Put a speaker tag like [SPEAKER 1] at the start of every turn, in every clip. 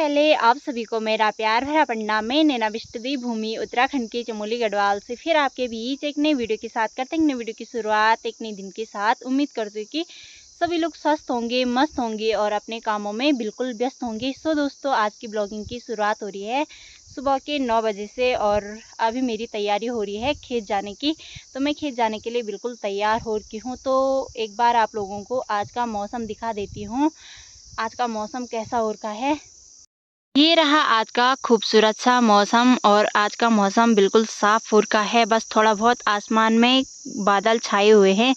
[SPEAKER 1] पहले आप सभी को मेरा प्यार भरा प्रणाम। मैं नैना बिष्टदेवी भूमि उत्तराखंड के चमोली गढ़वाल से फिर आपके बीच एक नई वीडियो के साथ करते हैं। नई वीडियो की शुरुआत एक नई दिन के साथ। उम्मीद करती हूँ कि सभी लोग स्वस्थ होंगे, मस्त होंगे और अपने कामों में बिल्कुल व्यस्त होंगे। सो दोस्तों, आज की ब्लॉगिंग की शुरुआत हो रही है सुबह के 9 बजे से और अभी मेरी तैयारी हो रही है खेत जाने की। तो मैं खेत जाने के लिए बिल्कुल तैयार हो रही हूँ। तो एक बार आप लोगों को आज का मौसम दिखा देती हूँ, आज का मौसम कैसा हो रखा है। ये रहा आज का खूबसूरत सा मौसम और आज का मौसम बिल्कुल साफ हो रखा है। बस थोड़ा बहुत आसमान में बादल छाए हुए हैं,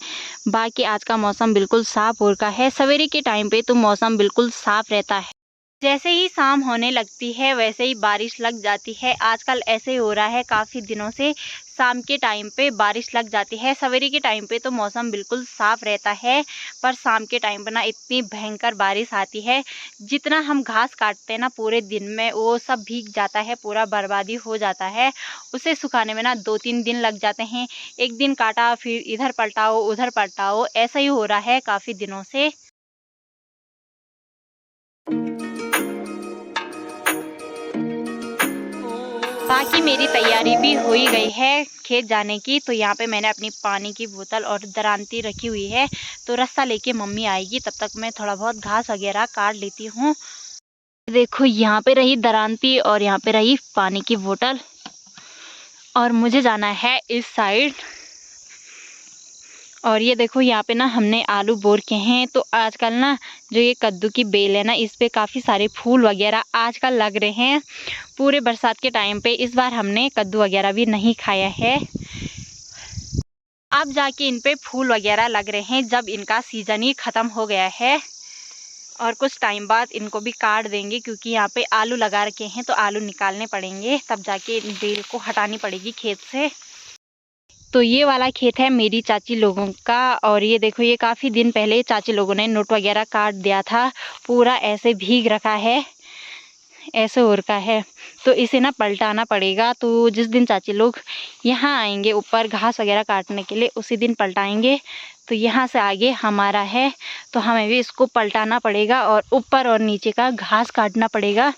[SPEAKER 1] बाकी आज का मौसम बिल्कुल साफ हो रखा है। सवेरे के टाइम पे तो मौसम बिल्कुल साफ रहता है, जैसे ही शाम होने लगती है वैसे ही बारिश लग जाती है। आजकल ऐसे हो रहा है, काफ़ी दिनों से शाम के टाइम पे बारिश लग जाती है। सवेरे के टाइम पे तो मौसम बिल्कुल साफ़ रहता है, पर शाम के टाइम पे ना इतनी भयंकर बारिश आती है। जितना हम घास काटते हैं ना पूरे दिन में, वो सब भीग जाता है, पूरा बर्बादी हो जाता है। उसे सुखाने में ना 2-3 दिन लग जाते हैं। एक दिन काटा फिर इधर पलटाओ उधर पलटाओ, ऐसा ही हो रहा है काफ़ी दिनों से। बाकी मेरी तैयारी भी हो ही गई है खेत जाने की। तो यहाँ पे मैंने अपनी पानी की बोतल और दरांती रखी हुई है, तो रास्ता लेके मम्मी आएगी, तब तक मैं थोड़ा बहुत घास वगैरह काट लेती हूँ। देखो, यहाँ पे रही दरांती और यहाँ पे रही पानी की बोतल और मुझे जाना है इस साइड। और ये देखो, यहाँ पे ना हमने आलू बोर के हैं। तो आजकल ना जो ये कद्दू की बेल है ना, इस पे काफ़ी सारे फूल वगैरह आजकल लग रहे हैं। पूरे बरसात के टाइम पे इस बार हमने कद्दू वगैरह भी नहीं खाया है। अब जाके इन पे फूल वगैरह लग रहे हैं, जब इनका सीज़न ही ख़त्म हो गया है। और कुछ टाइम बाद इनको भी काट देंगे, क्योंकि यहाँ पे आलू लगा रखे हैं तो आलू निकालने पड़ेंगे, तब जाके इन बेल को हटानी पड़ेगी खेत से। तो ये वाला खेत है मेरी चाची लोगों का। और ये देखो, ये काफ़ी दिन पहले चाची लोगों ने नोट वगैरह काट दिया था, पूरा ऐसे भीग रखा है, ऐसे हो रखा है। तो इसे ना पलटाना पड़ेगा। तो जिस दिन चाची लोग यहाँ आएंगे ऊपर घास वगैरह काटने के लिए, उसी दिन पलटाएंगे। तो यहाँ से आगे हमारा है, तो हमें भी इसको पलटाना पड़ेगा और ऊपर और नीचे का घास काटना पड़ेगा।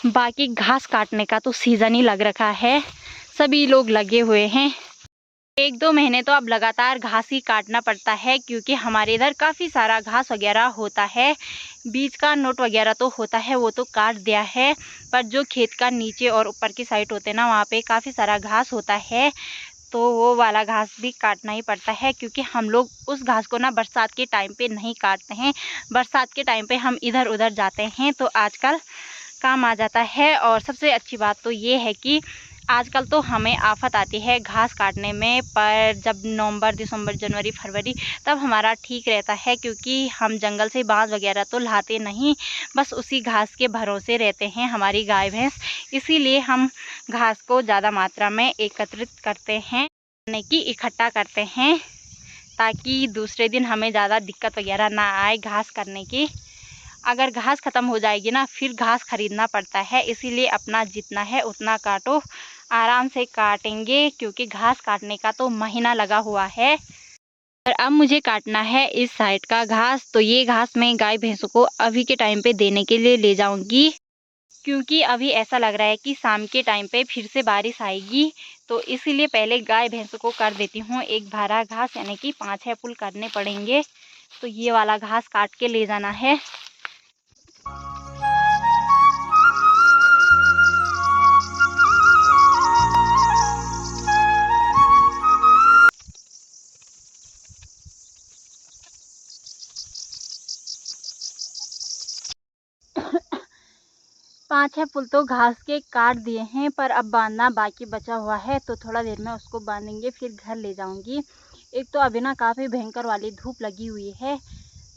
[SPEAKER 1] बाकी घास काटने का तो सीज़न ही लग रखा है, सभी लोग लगे हुए हैं। 1-2 महीने तो अब लगातार घास ही काटना पड़ता है, क्योंकि हमारे इधर काफ़ी सारा घास वगैरह होता है। बीज का नोट वगैरह तो होता है, वो तो काट दिया है, पर जो खेत का नीचे और ऊपर की साइड होते हैं ना, वहाँ पे काफ़ी सारा घास होता है। तो वो वाला घास भी काटना ही पड़ता है, क्योंकि हम लोग उस घास को ना बरसात के टाइम पे नहीं काटते हैं। बरसात के टाइम पे हम इधर उधर जाते हैं तो आजकल काम आ जाता है। और सबसे अच्छी बात तो ये है कि आजकल तो हमें आफत आती है घास काटने में, पर जब नवंबर, दिसंबर, जनवरी, फरवरी, तब हमारा ठीक रहता है, क्योंकि हम जंगल से बांस वगैरह तो लाते नहीं, बस उसी घास के भरोसे रहते हैं हमारी गाय भैंस। इसीलिए हम घास को ज़्यादा मात्रा में एकत्रित करते हैं, यानी कि इकट्ठा करते हैं, ताकि दूसरे दिन हमें ज़्यादा दिक्कत वगैरह ना आए घास करने की। अगर घास ख़त्म हो जाएगी ना, फिर घास खरीदना पड़ता है। इसीलिए अपना जितना है उतना काटो, आराम से काटेंगे, क्योंकि घास काटने का तो महीना लगा हुआ है। और अब मुझे काटना है इस साइड का घास। तो ये घास मैं गाय भैंसों को अभी के टाइम पे देने के लिए ले जाऊंगी, क्योंकि अभी ऐसा लग रहा है कि शाम के टाइम पे फिर से बारिश आएगी। तो इसीलिए पहले गाय भैंसों को कर देती हूँ एक भारा घास, यानी कि 5-6 पुल करने पड़ेंगे। तो ये वाला घास काट के ले जाना है। 5-6 पुल तो घास के काट दिए हैं, पर अब बांधना बाकी बचा हुआ है। तो थोड़ा देर में उसको बांधेंगे, फिर घर ले जाऊंगी। एक तो अभी ना काफ़ी भयंकर वाली धूप लगी हुई है,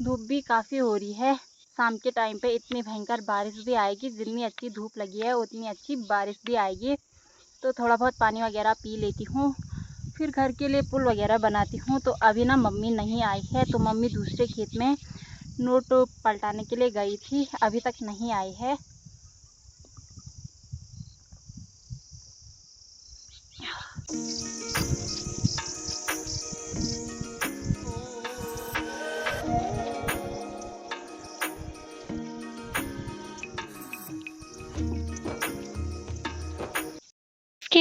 [SPEAKER 1] धूप भी काफ़ी हो रही है। शाम के टाइम पे इतनी भयंकर बारिश भी आएगी, जितनी अच्छी धूप लगी है उतनी अच्छी बारिश भी आएगी। तो थोड़ा बहुत पानी वगैरह पी लेती हूँ, फिर घर के लिए पुल वगैरह बनाती हूँ। तो अभी ना मम्मी नहीं आई है, तो मम्मी दूसरे खेत में नोट पलटाने के लिए गई थी, अभी तक नहीं आई है।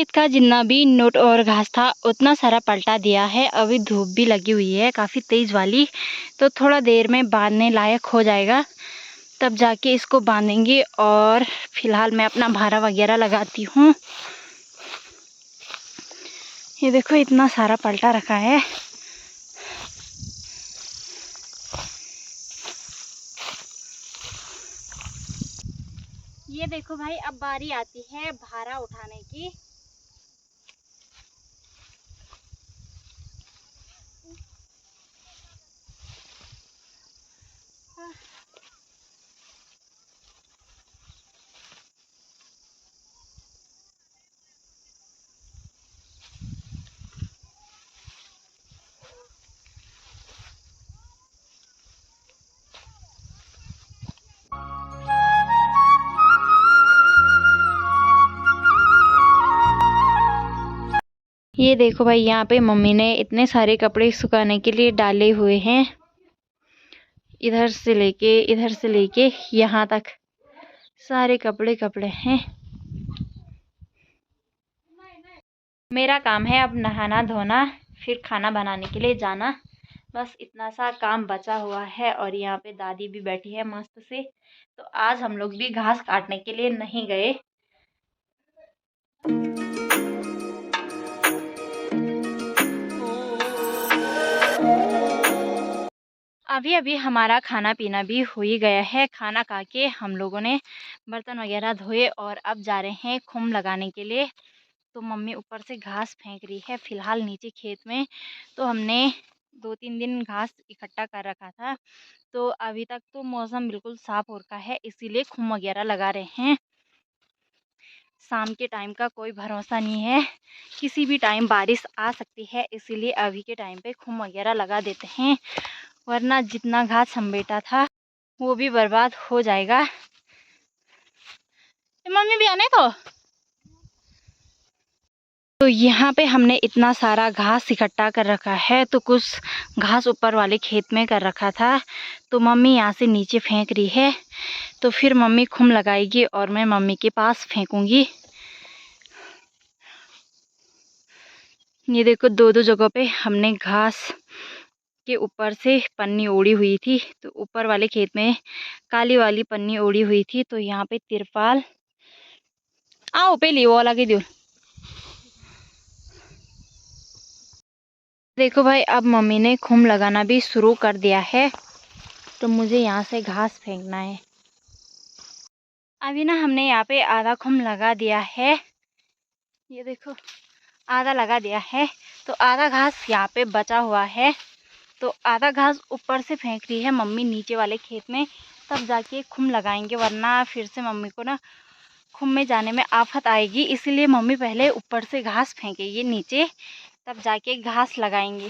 [SPEAKER 1] खेत का जितना भी नोट और घास था उतना सारा पलटा दिया है। अभी धूप भी लगी हुई है काफ़ी तेज़ वाली, तो थोड़ा देर में बांधने लायक हो जाएगा, तब जाके इसको बांधेंगे। और फिलहाल मैं अपना भारा वगैरह लगाती हूँ। ये देखो इतना सारा पलटा रखा है। ये देखो भाई, अब बारी आती है भारा उठाने की। ये देखो भाई, यहाँ पे मम्मी ने इतने सारे कपड़े सुखाने के लिए डाले हुए हैं। इधर से लेके यहाँ तक सारे कपड़े कपड़े हैं। मेरा काम है अब नहाना धोना, फिर खाना बनाने के लिए जाना। बस इतना सा काम बचा हुआ है। और यहाँ पे दादी भी बैठी है मस्त से। तो आज हम लोग भी घास काटने के लिए नहीं गए। अभी अभी हमारा खाना पीना भी हो ही गया है। खाना खा के हम लोगों ने बर्तन वगैरह धोए और अब जा रहे हैं खुम लगाने के लिए। तो मम्मी ऊपर से घास फेंक रही है फिलहाल नीचे खेत में। तो हमने 2-3 दिन घास इकट्ठा कर रखा था, तो अभी तक तो मौसम बिल्कुल साफ हो रखा है, इसीलिए खुम वगैरह लगा रहे हैं। शाम के टाइम का कोई भरोसा नहीं है, किसी भी टाइम बारिश आ सकती है, इसीलिए अभी के टाइम पे खुम वगैरह लगा देते हैं, वरना जितना घास समेटा था वो भी बर्बाद हो जाएगा। मम्मी भी आने तो यहाँ पे हमने इतना सारा घास इकट्ठा कर रखा है, तो कुछ घास ऊपर वाले खेत में कर रखा था, तो मम्मी यहाँ से नीचे फेंक रही है। तो फिर मम्मी खुम लगाएगी और मैं मम्मी के पास फेंकूंगी। ये देखो, दो दो जगहों पे हमने घास के ऊपर से पन्नी ओढ़ी हुई थी। तो ऊपर वाले खेत में काली वाली पन्नी ओढ़ी हुई थी, तो यहाँ पे तिरपाल आओ पहली वो लगी दो। देखो भाई, अब मम्मी ने खुम लगाना भी शुरू कर दिया है, तो मुझे यहाँ से घास फेंकना है। अभी ना हमने यहाँ पे आधा खुम लगा दिया है। ये देखो, आधा लगा दिया है, तो आधा घास यहाँ पे बचा हुआ है। तो आधा घास ऊपर से फेंक रही है मम्मी नीचे वाले खेत में, तब जाके खुम लगाएंगे, वरना फिर से मम्मी को ना खुम में जाने में आफत आएगी। इसीलिए मम्मी पहले ऊपर से घास फेंकेगी नीचे, तब जाके घास लगाएंगे।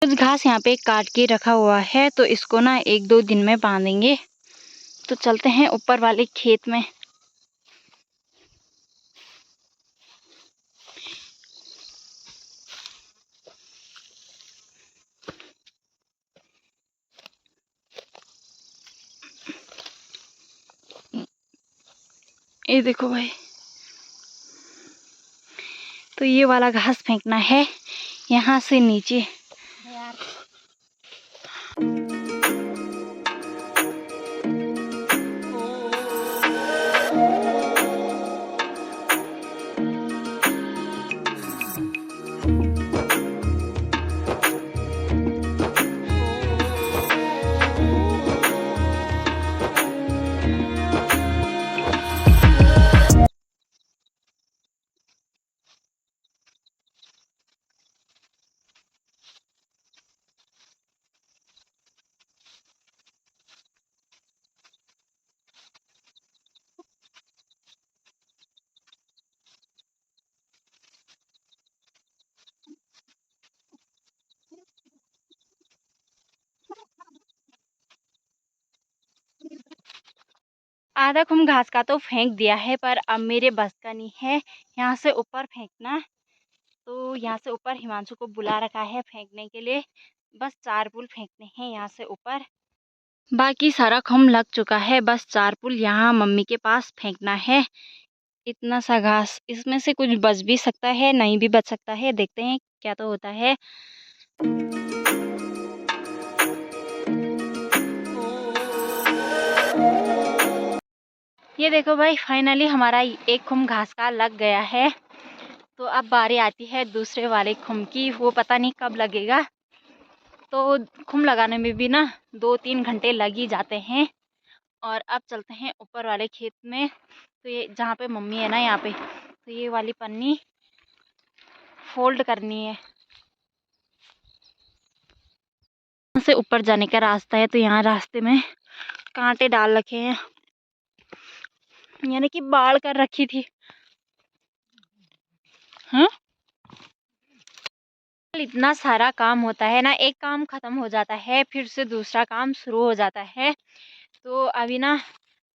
[SPEAKER 1] कुछ घास यहाँ पे काट के रखा हुआ है, तो इसको ना 1-2 दिन में बांधेंगे। तो चलते हैं ऊपर वाले खेत में। ये देखो भाई, तो ये वाला घास फेंकना है यहाँ से नीचे। आधा खुम घास का तो फेंक दिया है, पर अब मेरे बस का नहीं है यहाँ से ऊपर फेंकना। तो यहाँ से ऊपर हिमांशु को बुला रखा है फेंकने के लिए। बस 4 पुल फेंकने हैं यहाँ से ऊपर, बाकी सारा खुम लग चुका है। बस 4 पुल यहाँ मम्मी के पास फेंकना है। इतना सा घास, इसमें से कुछ बच भी सकता है, नहीं भी बच सकता है। देखते हैं क्या तो होता है। ये देखो भाई, फाइनली हमारा एक खुम घास का लग गया है। तो अब बारी आती है दूसरे वाले खुम की, वो पता नहीं कब लगेगा। तो खुम लगाने में भी ना 2-3 घंटे लग ही जाते हैं। और अब चलते हैं ऊपर वाले खेत में। तो ये जहाँ पे मम्मी है ना, यहाँ पे तो ये वाली पन्नी फोल्ड करनी है। यहाँ से ऊपर जाने का रास्ता है, तो यहाँ रास्ते में कांटे डाल रखे हैं, यानी कि बाढ़ कर रखी थी। हाँ, इतना सारा काम होता है ना, एक काम खत्म हो जाता है फिर से दूसरा काम शुरू हो जाता है। तो अभी ना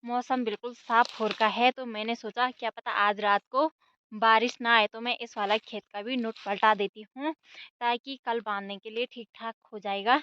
[SPEAKER 1] मौसम बिल्कुल साफ हो रखा है, तो मैंने सोचा क्या पता आज रात को बारिश ना आए तो मैं इस वाला खेत का भी नोट पलटा देती हूँ, ताकि कल बांधने के लिए ठीक ठाक हो जाएगा।